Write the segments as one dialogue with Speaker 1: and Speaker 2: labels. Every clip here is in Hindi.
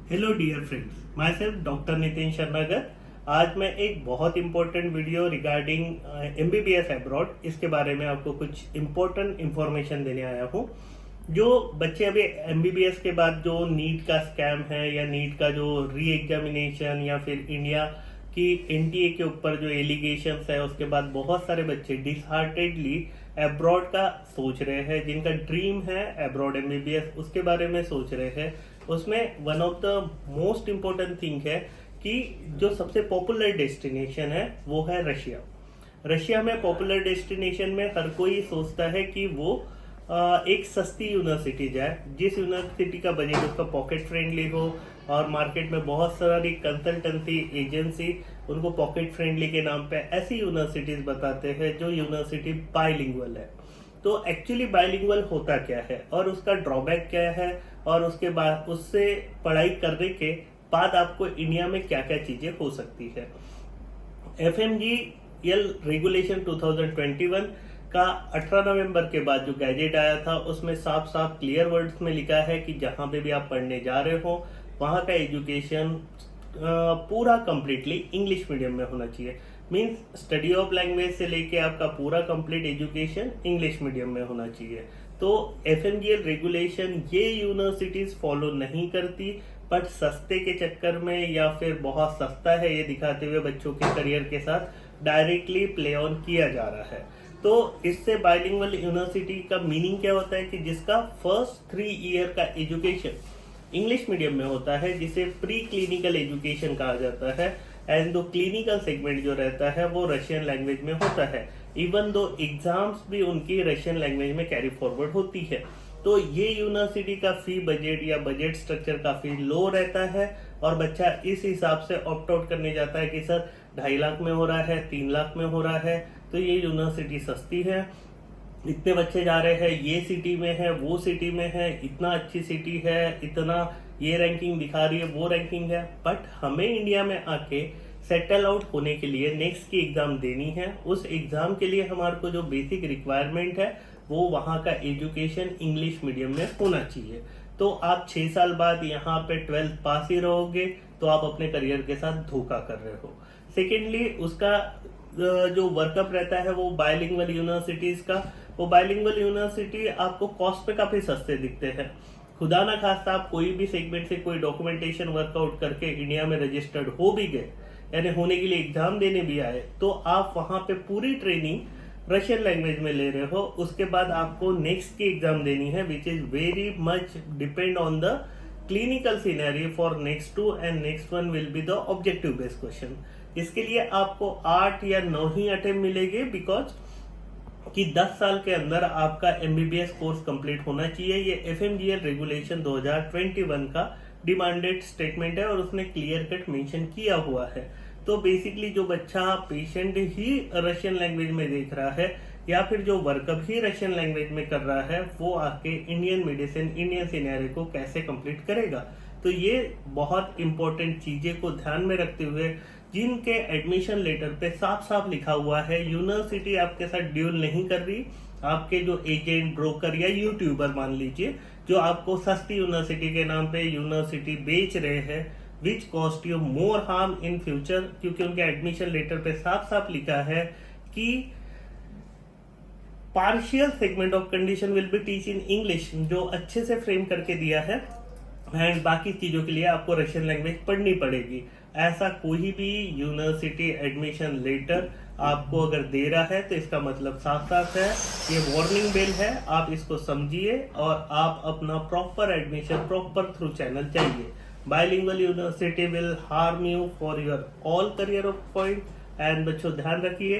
Speaker 1: Hello dear friends, myself doctor Nitin शर्मागर। आज मैं एक बहुत important video regarding MBBS abroad, इसके बारे में आपको कुछ इंपॉर्टेंट इंफॉर्मेशन देने आया हूँ। जो बच्चे अभी एमबीबीएस के बाद जो नीट का स्कैम है या नीट का जो री एग्जामिनेशन या फिर इंडिया की एनटीए के ऊपर जो एलिगेशंस है, उसके बाद बहुत सारे बच्चे डिसहार्टेडली अब्रॉड का सोच रहे हैं, जिनका ड्रीम है अब्रॉड एमबीबीएस, उसके बारे में सोच रहे हैं। उसमें one of the most important thing है कि जो सबसे पॉपुलर डेस्टिनेशन है वो है रशिया। रशिया में पॉपुलर डेस्टिनेशन में हर कोई सोचता है कि वो एक सस्ती यूनिवर्सिटी जाए, जिस यूनिवर्सिटी का बजट उसका पॉकेट फ्रेंडली हो, और मार्केट में बहुत सारी कंसल्टेंसी एजेंसी उनको पॉकेट फ्रेंडली के नाम पे ऐसी यूनिवर्सिटीज बताते हैं जो यूनिवर्सिटी बाइलिंगुअल है। तो एक्चुअली बाइलिंगुअल होता क्या है और उसका ड्रॉबैक क्या है, और उसके बाद उससे पढ़ाई करने के बाद आपको इंडिया में क्या क्या चीजें हो सकती है। एफएमजीएल रेगुलेशन 2021 का 18 नवंबर के बाद जो गैजेट आया था, उसमें साफ साफ क्लियर वर्ड्स में लिखा है कि जहां पे भी आप पढ़ने जा रहे हो वहां का एजुकेशन पूरा कंप्लीटली इंग्लिश मीडियम में होना चाहिए। मीन्स स्टडी ऑफ लैंग्वेज से लेके आपका पूरा कंप्लीट एजुकेशन इंग्लिश मीडियम में होना चाहिए। तो एफएमजीएल रेगुलेशन ये यूनिवर्सिटीज फॉलो नहीं करती, बट सस्ते के चक्कर में या फिर बहुत सस्ता है ये दिखाते हुए बच्चों के करियर के साथ डायरेक्टली प्ले ऑन किया जा रहा है। तो इससे बाइलिंगुअल यूनिवर्सिटी का मीनिंग क्या होता है कि जिसका फर्स्ट 3 ईयर का एजुकेशन इंग्लिश मीडियम में होता है, जिसे प्री क्लिनिकल एजुकेशन कहा जाता है, एंड दो क्लिनिकल सेगमेंट जो रहता है वो रशियन लैंग्वेज में होता है। इवन दो एग्जाम्स भी उनकी रशियन लैंग्वेज में कैरी फॉरवर्ड होती है। तो ये यूनिवर्सिटी का फी बजट या बजट स्ट्रक्चर काफी लो रहता है, और बच्चा इस हिसाब से ऑप्ट आउट करने जाता है कि सर 2.5 लाख में हो रहा है, 3 लाख में हो रहा है, तो ये यूनिवर्सिटी सस्ती है, इतने बच्चे जा रहे हैं, ये सिटी में है, वो सिटी में है, इतना अच्छी सिटी है, इतना ये रैंकिंग दिखा रही है, वो रैंकिंग है। बट हमें इंडिया में आके सेटल आउट होने के लिए नेक्स्ट की एग्जाम देनी है। उस एग्जाम के लिए हमारे को जो बेसिक रिक्वायरमेंट है वो वहाँ का एजुकेशन इंग्लिश मीडियम में होना चाहिए। तो आप 6 साल बाद यहाँ पे 12th पास ही रहोगे तो आप अपने करियर के साथ धोखा कर रहे हो। सेकेंडली उसका जो वर्कअप रहता है वो बाइलिंगुअल यूनिवर्सिटीज का, वो बाइलिंगुअल यूनिवर्सिटी आपको कॉस्ट पे काफी सस्ते दिखते हैं। खुदा ना खास्ता आप कोई भी सेगमेंट से कोई डॉक्यूमेंटेशन वर्कआउट करके इंडिया में रजिस्टर्ड हो भी गए, यानी होने के लिए एग्जाम देने भी आए, तो आप वहां पे पूरी ट्रेनिंग रशियन लैंग्वेज में ले रहे हो। उसके बाद आपको नेक्स्ट की एग्जाम देनी है, which is very much depend on the clinical scenario for next 2, and next 1 will be the objective based question. इसके लिए आपको 8 या 9 ही अटेम्प्ट मिलेंगे, बिकॉज कि 10 साल के अंदर आपका एमबीबीएस कोर्स कंप्लीट होना चाहिए। ये एफएमजीएल रेगुलेशन 2021 का डिमांडेड स्टेटमेंट है और उसने क्लियर कट मेंशन किया हुआ है। तो बेसिकली जो बच्चा पेशेंट ही रशियन लैंग्वेज में देख रहा है या फिर जो वर्कअप ही रशियन लैंग्वेज में कर रहा है, वो आके इंडियन मेडिसिन, इंडियन सिनेरियो को कैसे कंप्लीट करेगा। तो ये बहुत इंपॉर्टेंट चीजें को ध्यान में रखते हुए, जिनके एडमिशन लेटर पे साफ साफ लिखा हुआ है यूनिवर्सिटी आपके साथ डील नहीं कर रही, आपके जो एजेंट, ब्रोकर या यूट्यूबर मान लीजिए जो आपको सस्ती यूनिवर्सिटी के नाम पे यूनिवर्सिटी बेच रहे हैं, which cost you more harm in future, क्योंकि उनके एडमिशन लेटर पे साफ साफ लिखा है कि partial segment of condition will be teach in English, जो अच्छे से फ्रेम करके दिया है, एंड बाकी चीजों के लिए आपको रशियन लैंग्वेज पढ़नी पड़ेगी। ऐसा कोई भी यूनिवर्सिटी एडमिशन लेटर आपको अगर दे रहा है तो इसका मतलब साफ साफ है, ये वार्निंग बेल है, आप इसको समझिए और आप अपना proper admission proper through channel चाहिए। Bilingual university will harm you for your all career of point. And बच्चों ध्यान रखिए,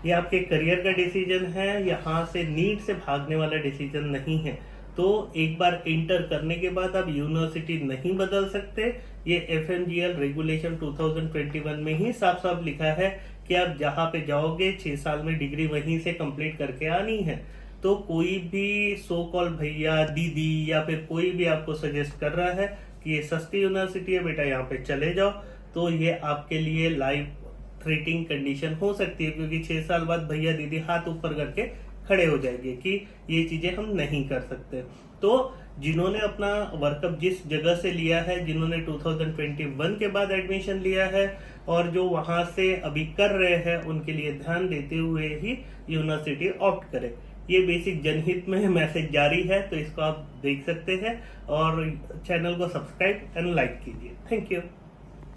Speaker 1: ये आपके करियर का डिसीजन है, यहाँ से नीट से भागने वाला डिसीजन नहीं है। तो एक बार इंटर करने के बाद आप यूनिवर्सिटी नहीं बदल सकते। ये एफएमजीएल रेगुलेशन 2021 में ही साफ साफ लिखा है कि आप जहां पे जाओगे 6 साल में डिग्री वहीं से कंप्लीट करके आनी है। तो कोई भी सो कॉल भैया, दीदी या फिर कोई भी आपको सजेस्ट कर रहा है कि ये सस्ती यूनिवर्सिटी है बेटा यहाँ पे चले जाओ, तो ये आपके लिए लाइफ थ्रेटिंग कंडीशन हो सकती है, क्योंकि 6 साल बाद भैया दीदी हाथ ऊपर करके खड़े हो जाएंगे कि ये चीजें हम नहीं कर सकते। तो जिन्होंने अपना वर्कअप जिस जगह से लिया है, जिन्होंने 2021 के बाद एडमिशन लिया है और जो वहां से अभी कर रहे हैं, उनके लिए ध्यान देते हुए ही यूनिवर्सिटी ऑप्ट करें। ये बेसिक जनहित में मैसेज जारी है, तो इसको आप देख सकते हैं और चैनल को सब्सक्राइब एंड लाइक कीजिए। Thank you.